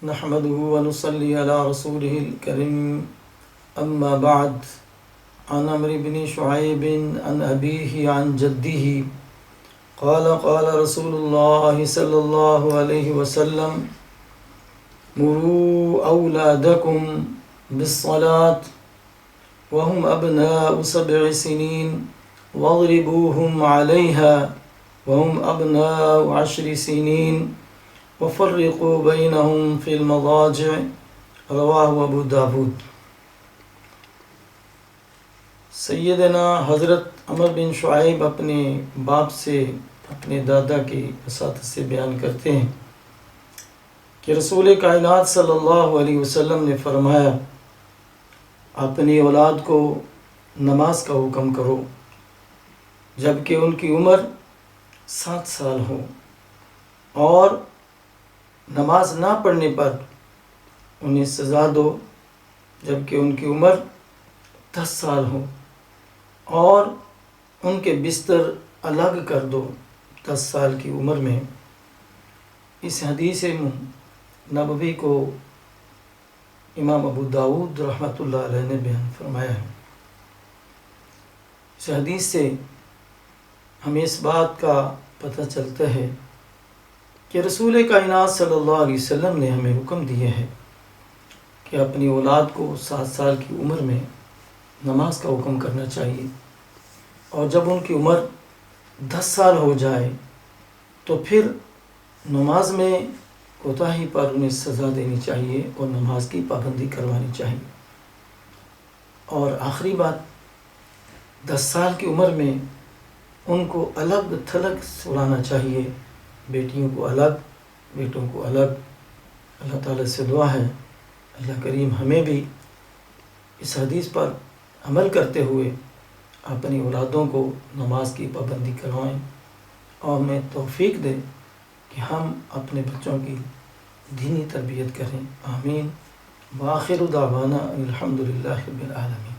نحمده ونصلي على رسوله الكريم أما بعد. عن عمرو بن شعيب عن أبيه عن جده قال قال رسول الله صلى الله عليه وسلم مروا أولادكم بالصلاة وهم أبناء 7 سنين واضربوهم عليها وهم أبناء 10 سنين وفرقوا بينهم في المضاجع. رواہ ابو داود. سیدنا حضرت عمر بن شعیب اپنے باپ سے اپنے دادا کے اساتذہ سے بیان کرتے ہیں کہ رسول کائنات صلی اللہ علیہ وسلم نے فرمایا اپنی اولاد کو نماز کا حکم کرو جبکہ ان کی عمر 7 سال ہو، اور نماز نہ پڑھنے پر انہیں سزا دو جبکہ ان کی عمر 10 سال ہو، اور ان کے بستر الگ کر دو 10 سال کی عمر میں۔ اس حدیث نبوی کو امام ابو داود رحمۃ اللہ علیہ نے بیان فرمایا ہے۔ اس حدیث سے ہمیں اس بات کا پتہ چلتا ہے کہ رسول کائنات صلی اللہ علیہ وسلم نے ہمیں حکم دیا ہے کہ اپنی اولاد کو 7 سال کی عمر میں نماز کا حکم کرنا چاہیے، اور جب ان کی عمر 10 سال ہو جائے تو پھر نماز میں کوتاہی پر انہیں سزا دینی چاہیے اور نماز کی پابندی کروانی چاہیے۔ اور آخری بات، 10 سال کی عمر میں ان کو الگ تھلگ سلانا چاہیے، بیٹیوں کو الگ، بیٹوں کو الگ۔ اللہ تعالیٰ سے دعا ہے اللہ کریم ہمیں بھی اس حدیث پر عمل کرتے ہوئے اپنی اولادوں کو نماز کی پابندی کروائیں، اور ہمیں توفیق دے کہ ہم اپنے بچوں کی دینی تربیت کریں۔ آمین۔ وآخر دعوانا الحمدللہ رب العالمین۔